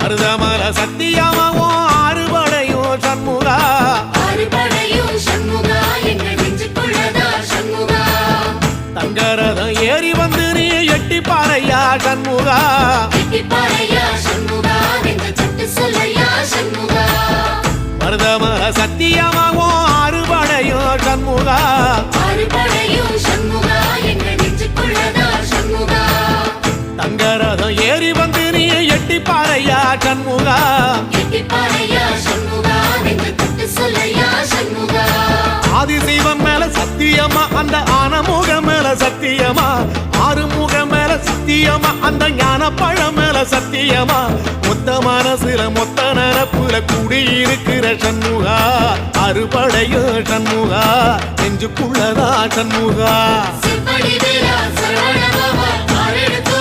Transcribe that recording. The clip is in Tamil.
மருதமல சத்தியமாவோ ஆறுபடையும் சண்முகா ஆறுபடையும் சண்முகா எங்கள் நெஞ்சுக்குள்ளதா சண்முகா தங்கரதம் ஏறி வந்து நீ எட்டி பாறையா சண்முகா எட்டி பாறையா சண்முகா எங்கள் சட்டு சொல்லையா சண்முகா மருதமல சத்தியமாவோ ஆறுபடையும் சண்முகா ஆறுபடையும் சண்முகா எங்கள் நெஞ்சுக்குள்ளதா சண்முகா தங்கரதம் ஏறி வந்து நீ எட்டி பாறையா சண்முகா எட்டி பாறையா சண்முகா எங்கள் சட்டு சொல்லையா சண்முகா ஆதிசைவம் மேல சத்தியமா அந்த ஆனமுக மேல சத்தியமா ஆறுமுக மேல சத்தியமா அந்த ஞான பழம் மேல சத்தியமா மொத்த மனசுல மொத்த நரப்புல குடியிருக்கிற சண்முகா அறுபடையோ சண்முகா நெஞ்சுக்குள்ளதா சண்முகா சிவடி வேலா சரவண பவா ஆரெடுத்த